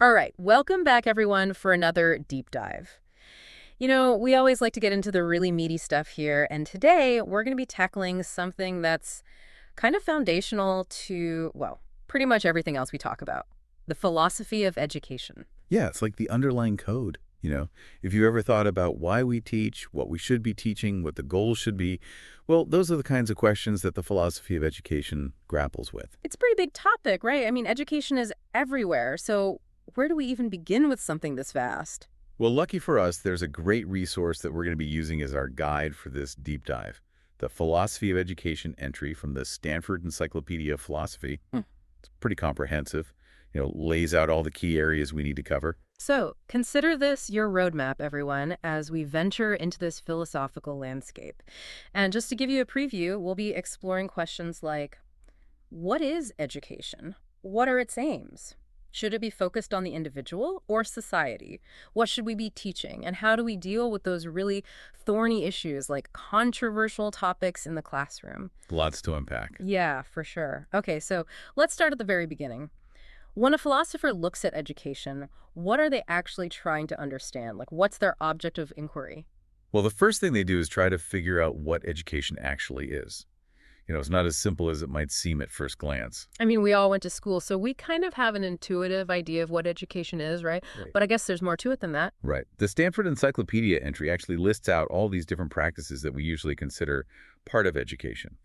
All right, welcome back, everyone, for another deep dive. We always like to get into the really meaty stuff here, and today we're going to be tackling something that's kind of foundational to, well, pretty much everything else we talk about, the philosophy of education. Yeah, it's like the underlying code. If you ever thought about why we teach, what we should be teaching, what the goals should be, well, those are the kinds of questions that the philosophy of education grapples with. It's a pretty big topic, right? I mean, education is everywhere, so where do we even begin with something this vast? Well, lucky for us, there's a great resource that we're going to be using as our guide for this deep dive. The Philosophy of Education entry from the Stanford Encyclopedia of Philosophy. It's pretty comprehensive, lays out all the key areas we need to cover. So, consider this your roadmap, everyone, as we venture into this philosophical landscape. And just to give you a preview, we'll be exploring questions like, what is education? What are its aims? Should it be focused on the individual or society? What should we be teaching? And how do we deal with those really thorny issues like controversial topics in the classroom? Lots to unpack. Yeah, for sure. Okay, so let's start at the very beginning. When a philosopher looks at education, what are they actually trying to understand? Like, what's their object of inquiry? Well, the first thing they do is try to figure out what education actually is. It's not as simple as it might seem at first glance. I mean, we all went to school, so we kind of have an intuitive idea of what education is, right? Right. But I guess there's more to it than that. Right. The Stanford Encyclopedia entry actually lists out all these different practices that we usually consider part of education.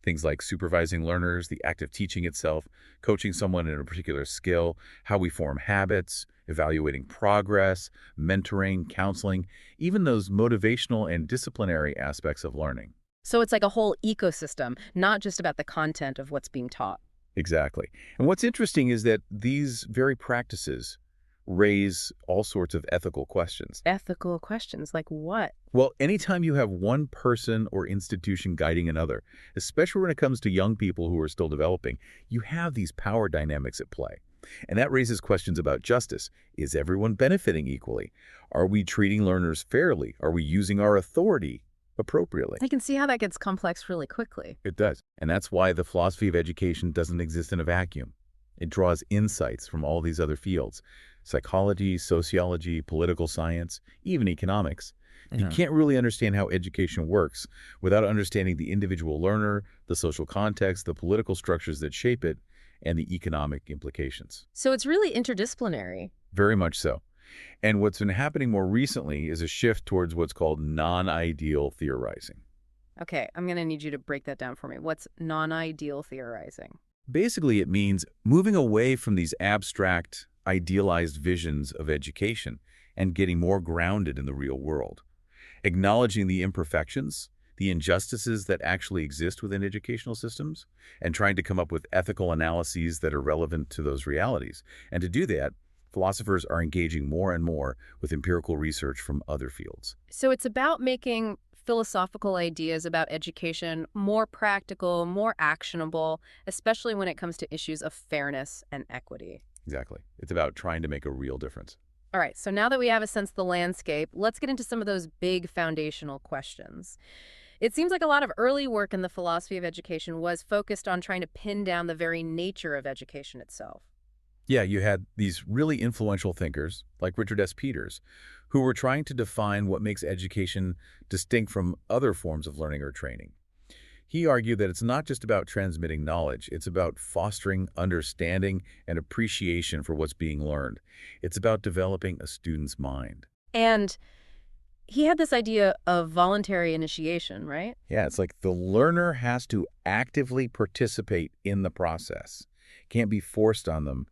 Things like supervising learners, the act of teaching itself, coaching someone in a particular skill, how we form habits, evaluating progress, mentoring, counseling, even those motivational and disciplinary aspects of learning. So it's like a whole ecosystem, not just about the content of what's being taught. Exactly. And what's interesting is that these very practices raise all sorts of ethical questions. Ethical questions like what? Well, anytime you have one person or institution guiding another, especially when it comes to young people who are still developing, you have these power dynamics at play. And that raises questions about justice. Is everyone benefiting equally? Are we treating learners fairly? Are we using our authority appropriately? I can see how that gets complex really quickly. It does. And that's why the philosophy of education doesn't exist in a vacuum. It draws insights from all these other fields: psychology, sociology, political science, even economics. You can't really understand how education works without understanding the individual learner, the social context, the political structures that shape it, and the economic implications. So it's really interdisciplinary. Very much so. And what's been happening more recently is a shift towards what's called non-ideal theorizing. Okay, I'm going to need you to break that down for me. What's non-ideal theorizing? Basically, it means moving away from these abstract, idealized visions of education and getting more grounded in the real world, acknowledging the imperfections, the injustices that actually exist within educational systems, and trying to come up with ethical analyses that are relevant to those realities. And to do that, philosophers are engaging more and more with empirical research from other fields. So it's about making philosophical ideas about education more practical, more actionable, especially when it comes to issues of fairness and equity. Exactly. It's about trying to make a real difference. All right, so now that we have a sense of the landscape, let's get into some of those big foundational questions. It seems like a lot of early work in the philosophy of education was focused on trying to pin down the very nature of education itself. Yeah, you had these really influential thinkers like Richard S. Peters, who were trying to define what makes education distinct from other forms of learning or training. He argued that it's not just about transmitting knowledge, it's about fostering understanding and appreciation for what's being learned. It's about developing a student's mind. And he had this idea of voluntary initiation, right? Yeah, it's like the learner has to actively participate in the process. Can't be forced on them.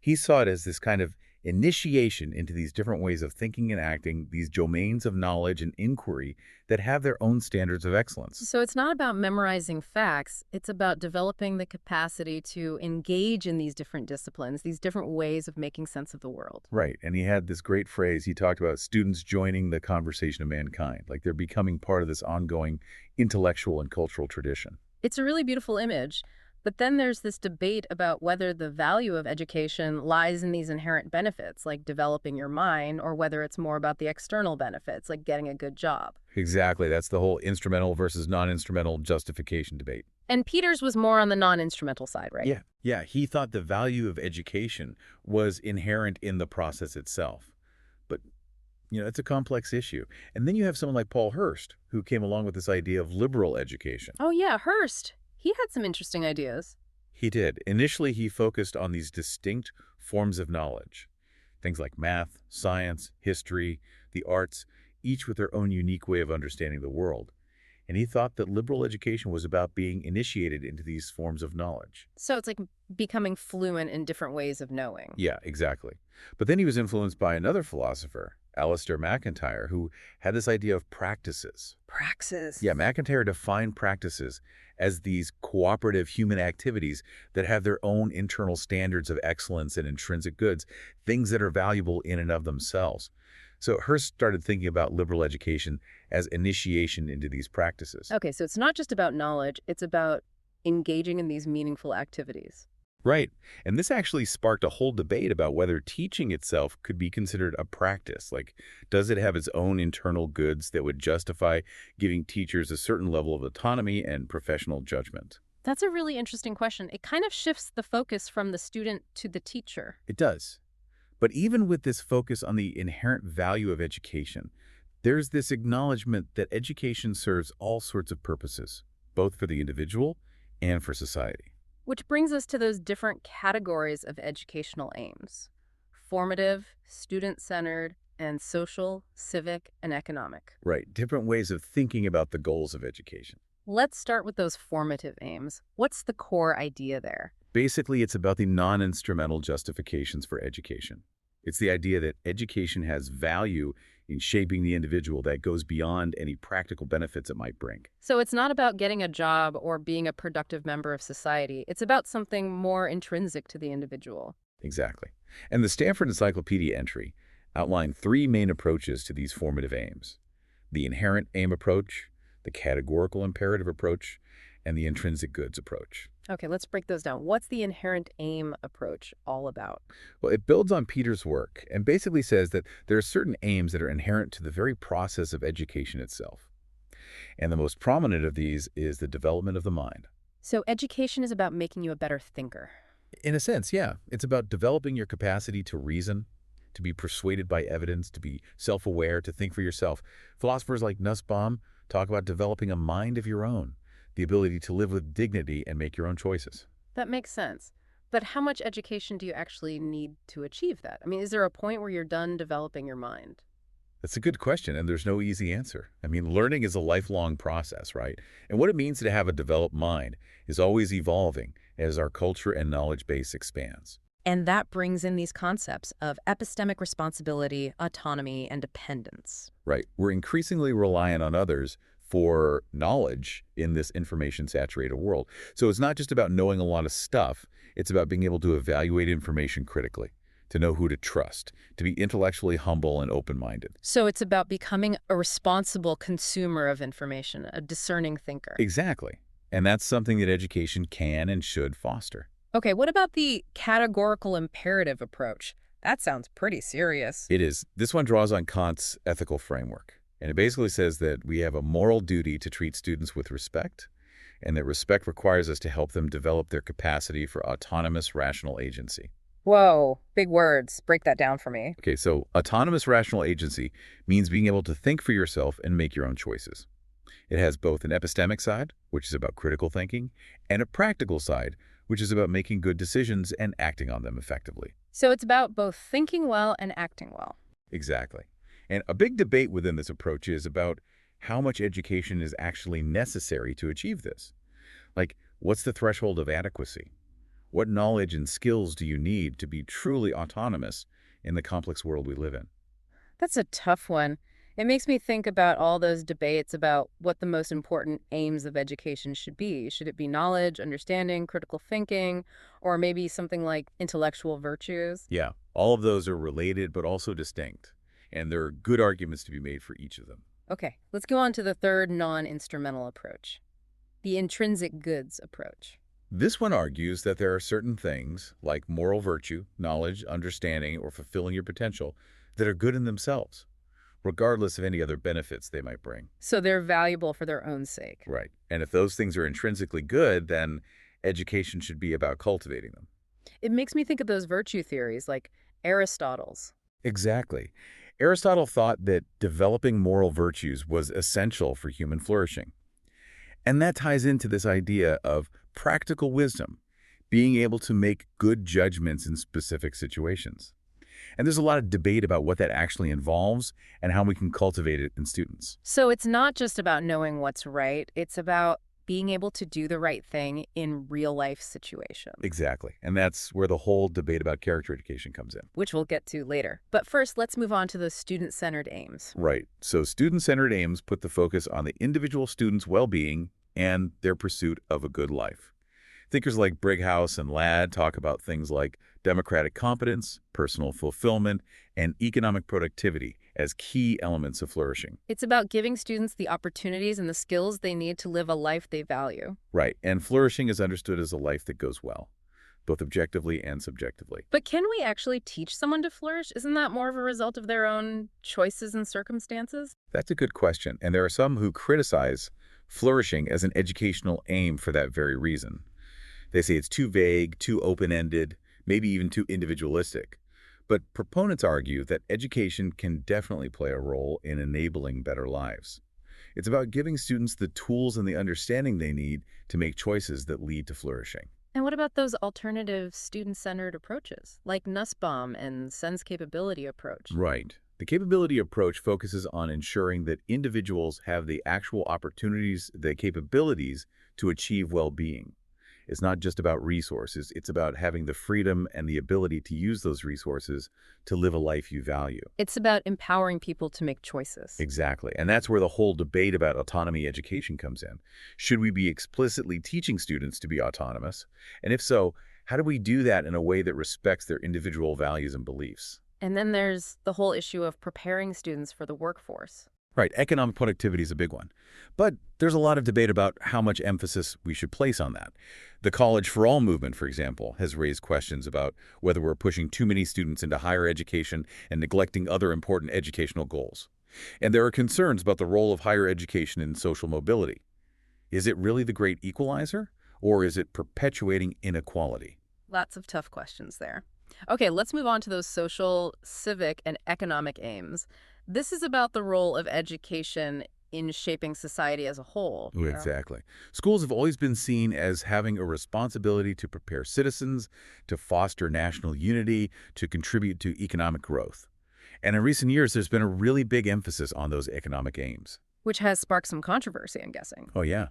He saw it as this kind of initiation into these different ways of thinking and acting, these domains of knowledge and inquiry that have their own standards of excellence. So it's not about memorizing facts. It's about developing the capacity to engage in these different disciplines, these different ways of making sense of the world. Right. And he had this great phrase. He talked about students joining the conversation of mankind, like they're becoming part of this ongoing intellectual and cultural tradition. It's a really beautiful image. But then there's this debate about whether the value of education lies in these inherent benefits, like developing your mind, or whether it's more about the external benefits, like getting a good job. Exactly. That's the whole instrumental versus non-instrumental justification debate. And Peters was more on the non-instrumental side, right? Yeah, he thought the value of education was inherent in the process itself. But, it's a complex issue. And then you have someone like Paul Hurst, who came along with this idea of liberal education. Oh, yeah, Hearst. He had some interesting ideas. He did. Initially, he focused on these distinct forms of knowledge, things like math, science, history, the arts, each with their own unique way of understanding the world. And he thought that liberal education was about being initiated into these forms of knowledge. So it's like becoming fluent in different ways of knowing. Yeah, exactly. But then he was influenced by another philosopher, Alasdair MacIntyre, who had this idea of practices. Praxis. Yeah, MacIntyre defined practices as these cooperative human activities that have their own internal standards of excellence and intrinsic goods, things that are valuable in and of themselves. So Hearst started thinking about liberal education as initiation into these practices. Okay, so it's not just about knowledge, it's about engaging in these meaningful activities. Right. And this actually sparked a whole debate about whether teaching itself could be considered a practice. Like, does it have its own internal goods that would justify giving teachers a certain level of autonomy and professional judgment? That's a really interesting question. It kind of shifts the focus from the student to the teacher. It does. But even with this focus on the inherent value of education, there's this acknowledgement that education serves all sorts of purposes, both for the individual and for society. Which brings us to those different categories of educational aims: formative, student-centered, and social, civic, and economic. Right, different ways of thinking about the goals of education. Let's start with those formative aims. What's the core idea there? Basically, it's about the non-instrumental justifications for education. It's the idea that education has value in shaping the individual that goes beyond any practical benefits it might bring. So it's not about getting a job or being a productive member of society. It's about something more intrinsic to the individual. Exactly. And the Stanford Encyclopedia entry outlined three main approaches to these formative aims: the inherent aim approach, the categorical imperative approach, and the intrinsic goods approach. Okay, let's break those down. What's the inherent aim approach all about? Well, it builds on Peters' work and basically says that there are certain aims that are inherent to the very process of education itself. And the most prominent of these is the development of the mind. So education is about making you a better thinker. In a sense, yeah, it's about developing your capacity to reason, to be persuaded by evidence, to be self-aware, to think for yourself. Philosophers like Nussbaum talk about developing a mind of your own, the ability to live with dignity and make your own choices. That makes sense. But how much education do you actually need to achieve that? I mean, is there a point where you're done developing your mind? That's a good question, and there's no easy answer. I mean, learning is a lifelong process, right? And what it means to have a developed mind is always evolving as our culture and knowledge base expands. And that brings in these concepts of epistemic responsibility, autonomy, and dependence. Right. We're increasingly reliant on others for knowledge in this information-saturated world. So it's not just about knowing a lot of stuff. It's about being able to evaluate information critically, to know who to trust, to be intellectually humble and open-minded. So it's about becoming a responsible consumer of information, a discerning thinker. Exactly. And that's something that education can and should foster. Okay, what about the categorical imperative approach? That sounds pretty serious. It is. This one draws on Kant's ethical framework. And it basically says that we have a moral duty to treat students with respect, and that respect requires us to help them develop their capacity for autonomous rational agency. Whoa, big words. Break that down for me. Okay, so autonomous rational agency means being able to think for yourself and make your own choices. It has both an epistemic side, which is about critical thinking, and a practical side, which is about making good decisions and acting on them effectively. So it's about both thinking well and acting well. Exactly. And a big debate within this approach is about how much education is actually necessary to achieve this. Like, what's the threshold of adequacy? What knowledge and skills do you need to be truly autonomous in the complex world we live in? That's a tough one. It makes me think about all those debates about what the most important aims of education should be. Should it be knowledge, understanding, critical thinking, or maybe something like intellectual virtues? Yeah, all of those are related but also distinct, and there are good arguments to be made for each of them. Okay, let's go on to the third non-instrumental approach, the intrinsic goods approach. This one argues that there are certain things, like moral virtue, knowledge, understanding, or fulfilling your potential, that are good in themselves, regardless of any other benefits they might bring. So they're valuable for their own sake. Right. And if those things are intrinsically good, then education should be about cultivating them. It makes me think of those virtue theories like Aristotle's. Exactly. Aristotle thought that developing moral virtues was essential for human flourishing. And that ties into this idea of practical wisdom, being able to make good judgments in specific situations. And there's a lot of debate about what that actually involves and how we can cultivate it in students. So it's not just about knowing what's right, it's about being able to do the right thing in real life situations, Exactly. And that's where the whole debate about character education comes in. which we'll get to later. But first, let's move on to those student-centered aims. Right. So student-centered aims put the focus on the individual student's well-being and their pursuit of a good life. Thinkers like Brighouse and Ladd talk about things like democratic competence, personal fulfillment, and economic productivity as key elements of flourishing. It's about giving students the opportunities and the skills they need to live a life they value. Right. And flourishing is understood as a life that goes well, both objectively and subjectively. But can we actually teach someone to flourish? Isn't that more of a result of their own choices and circumstances? That's a good question, and there are some who criticize flourishing as an educational aim for that very reason. They say it's too vague, too open-ended, maybe even too individualistic. But proponents argue that education can definitely play a role in enabling better lives. It's about giving students the tools and the understanding they need to make choices that lead to flourishing. And what about those alternative student-centered approaches, like Nussbaum and Sense Capability approach? Right. The capability approach focuses on ensuring that individuals have the actual opportunities, the capabilities to achieve well-being. It's not just about resources, it's about having the freedom and the ability to use those resources to live a life you value. It's about empowering people to make choices. Exactly. And that's where the whole debate about autonomy education comes in. Should we be explicitly teaching students to be autonomous? And if so, how do we do that in a way that respects their individual values and beliefs? And then there's the whole issue of preparing students for the workforce. Right, economic productivity is a big one. But there's a lot of debate about how much emphasis we should place on that. The College for All movement, for example, has raised questions about whether we're pushing too many students into higher education and neglecting other important educational goals. And there are concerns about the role of higher education in social mobility. Is it really the great equalizer, or is it perpetuating inequality? Lots of tough questions there. Okay, let's move on to those social, civic, and economic aims. This is about the role of education in shaping society as a whole. Oh, exactly. Schools have always been seen as having a responsibility to prepare citizens, to foster national unity, to contribute to economic growth. And in recent years, there's been a really big emphasis on those economic aims. Which has sparked some controversy, I'm guessing. Oh, yeah.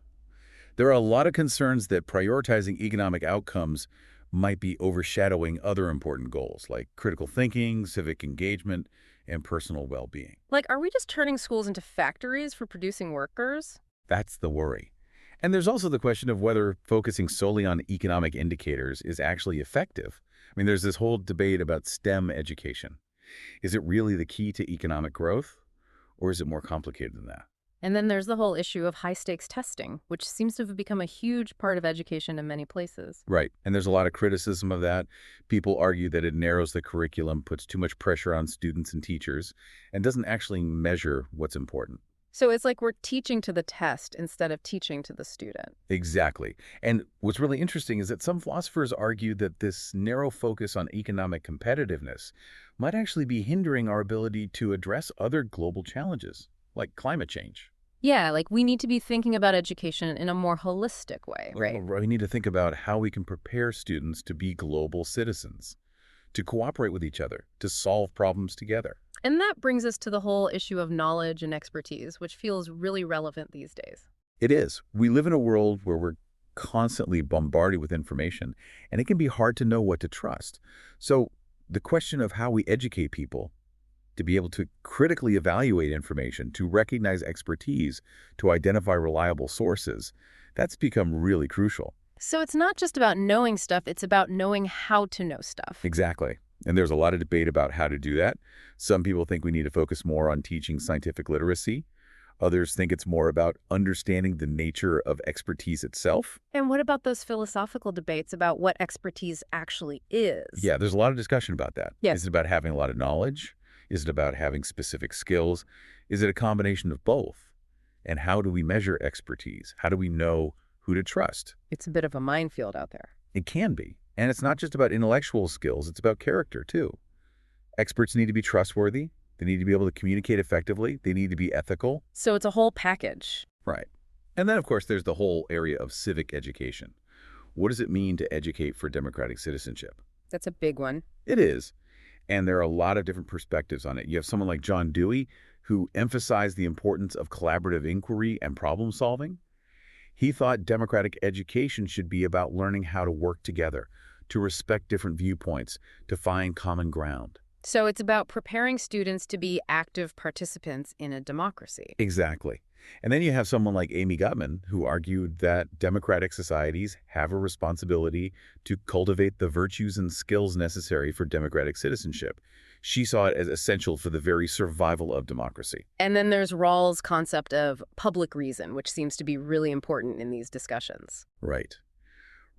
There are a lot of concerns that prioritizing economic outcomes might be overshadowing other important goals like critical thinking, civic engagement, and personal well-being. Like, are we just turning schools into factories for producing workers? That's the worry. And there's also the question of whether focusing solely on economic indicators is actually effective. I mean, there's this whole debate about STEM education. Is it really the key to economic growth, or is it more complicated than that? And then there's the whole issue of high-stakes testing, which seems to have become a huge part of education in many places. Right. And there's a lot of criticism of that. People argue that it narrows the curriculum, puts too much pressure on students and teachers, and doesn't actually measure what's important. So it's like we're teaching to the test instead of teaching to the student. Exactly. And what's really interesting is that some philosophers argue that this narrow focus on economic competitiveness might actually be hindering our ability to address other global challenges, like climate change. Yeah, like we need to be thinking about education in a more holistic way, right? We need to think about how we can prepare students to be global citizens, to cooperate with each other, to solve problems together. And that brings us to the whole issue of knowledge and expertise, which feels really relevant these days. It is. We live in a world where we're constantly bombarded with information, and it can be hard to know what to trust. So the question of how we educate people to be able to critically evaluate information, to recognize expertise, to identify reliable sources, that's become really crucial. So it's not just about knowing stuff, it's about knowing how to know stuff. Exactly. And there's a lot of debate about how to do that. Some people think we need to focus more on teaching scientific literacy. Others think it's more about understanding the nature of expertise itself. And what about those philosophical debates about what expertise actually is? Yeah, there's a lot of discussion about that. Yes. Is it about having a lot of knowledge? Is it about having specific skills? Is it a combination of both? And how do we measure expertise? How do we know who to trust? It's a bit of a minefield out there. It can be. And it's not just about intellectual skills, it's about character, too. Experts need to be trustworthy. They need to be able to communicate effectively. They need to be ethical. So it's a whole package. Right. And then, of course, there's the whole area of civic education. What does it mean to educate for democratic citizenship? That's a big one. It is. And there are a lot of different perspectives on it. You have someone like John Dewey, who emphasized the importance of collaborative inquiry and problem solving. He thought democratic education should be about learning how to work together, to respect different viewpoints, to find common ground. So it's about preparing students to be active participants in a democracy. Exactly. And then you have someone like Amy Gutmann, who argued that democratic societies have a responsibility to cultivate the virtues and skills necessary for democratic citizenship. She saw it as essential for the very survival of democracy. And then there's Rawls' concept of public reason, which seems to be really important in these discussions. Right.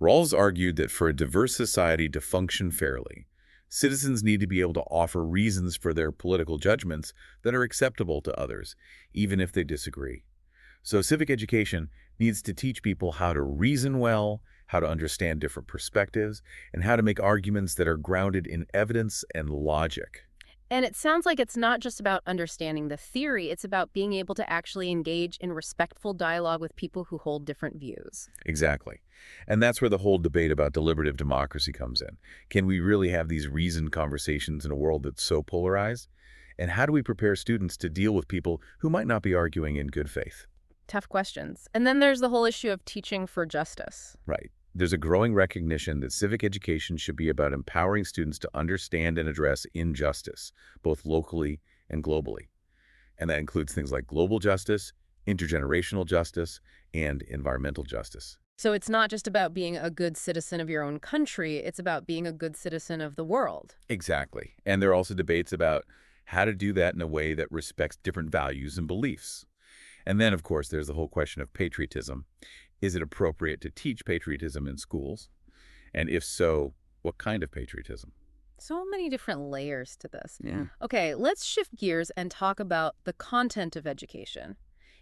Rawls argued that for a diverse society to function fairly, citizens need to be able to offer reasons for their political judgments that are acceptable to others, even if they disagree. So civic education needs to teach people how to reason well, how to understand different perspectives, and how to make arguments that are grounded in evidence and logic. And it sounds like it's not just about understanding the theory, it's about being able to actually engage in respectful dialogue with people who hold different views. Exactly. And that's where the whole debate about deliberative democracy comes in. Can we really have these reasoned conversations in a world that's so polarized? And how do we prepare students to deal with people who might not be arguing in good faith? Tough questions. And then there's the whole issue of teaching for justice. Right. There's a growing recognition that civic education should be about empowering students to understand and address injustice, both locally and globally. And that includes things like global justice, intergenerational justice, and environmental justice. So it's not just about being a good citizen of your own country, it's about being a good citizen of the world. Exactly. And there are also debates about how to do that in a way that respects different values and beliefs. And then, of course, there's the whole question of patriotism. Is it appropriate to teach patriotism in schools? And if so, what kind of patriotism? So many different layers to this. Yeah. Okay, let's shift gears and talk about the content of education.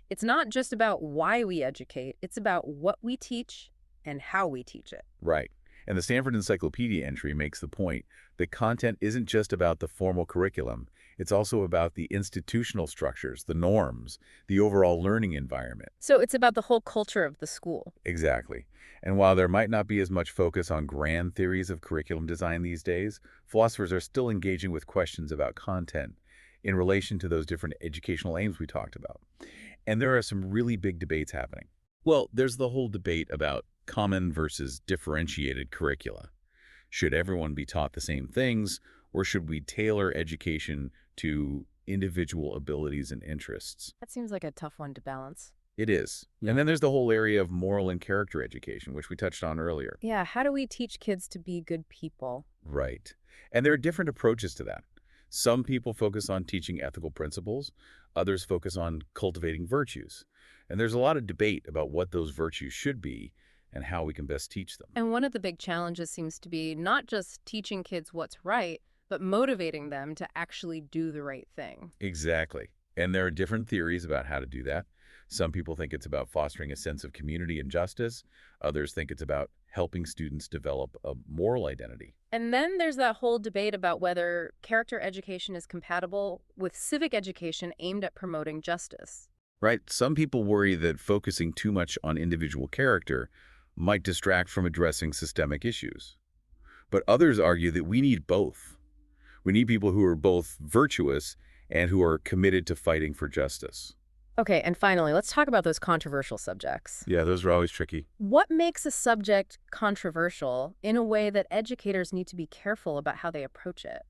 It's not just about why we educate, it's about what we teach and how we teach it. Right. And the Stanford Encyclopedia entry makes the point that content isn't just about the formal curriculum. It's also about the institutional structures, the norms, the overall learning environment. So it's about the whole culture of the school. Exactly. And while there might not be as much focus on grand theories of curriculum design these days, philosophers are still engaging with questions about content in relation to those different educational aims we talked about. And there are some really big debates happening. Well, there's the whole debate about common versus differentiated curricula. Should everyone be taught the same things, or should we tailor education to individual abilities and interests? That seems like a tough one to balance. It is. And then there's the whole area of moral and character education, which we touched on earlier. Yeah, how do we teach kids to be good people? Right. And there are different approaches to that. Some people focus on teaching ethical principles. Others focus on cultivating virtues. And there's a lot of debate about what those virtues should be and how we can best teach them. And one of the big challenges seems to be not just teaching kids what's right, but motivating them to actually do the right thing. Exactly. And there are different theories about how to do that. Some people think it's about fostering a sense of community and justice. Others think it's about helping students develop a moral identity. And then there's that whole debate about whether character education is compatible with civic education aimed at promoting justice. Right? Some people worry that focusing too much on individual character might distract from addressing systemic issues. But others argue that we need both. We need people who are both virtuous and who are committed to fighting for justice. Okay, and finally, let's talk about those controversial subjects. Yeah, those are always tricky. What makes a subject controversial in a way that educators need to be careful about how they approach it?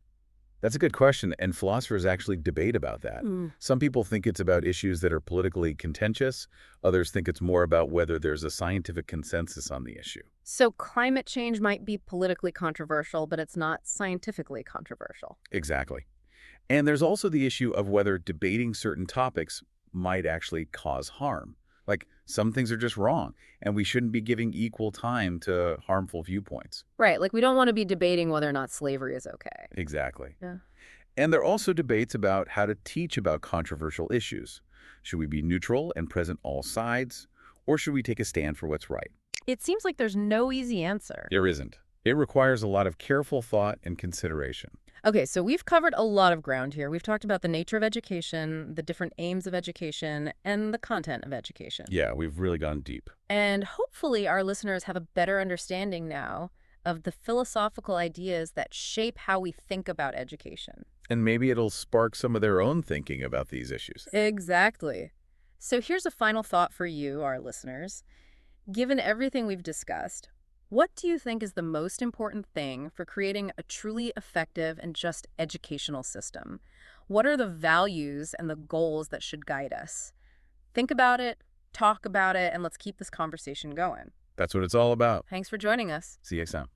That's a good question, and philosophers actually debate about that. Some people think it's about issues that are politically contentious. Others think it's more about whether there's a scientific consensus on the issue. So climate change might be politically controversial, but it's not scientifically controversial. Exactly. And there's also the issue of whether debating certain topics might actually cause harm. Like, some things are just wrong, and we shouldn't be giving equal time to harmful viewpoints. Right, like we don't want to be debating whether or not slavery is okay. Exactly. Yeah. And there are also debates about how to teach about controversial issues. Should we be neutral and present all sides, or should we take a stand for what's right? It seems like there's no easy answer. There isn't. It requires a lot of careful thought and consideration. Okay, so we've covered a lot of ground here. We've talked about the nature of education, the different aims of education, and the content of education. Yeah, we've really gone deep. And hopefully our listeners have a better understanding now of the philosophical ideas that shape how we think about education. And maybe it'll spark some of their own thinking about these issues. Exactly. So here's a final thought for you, our listeners. Given everything we've discussed, what do you think is the most important thing for creating a truly effective and just educational system? What are the values and the goals that should guide us? Think about it, talk about it, and let's keep this conversation going. That's what it's all about. Thanks for joining us. See you next time.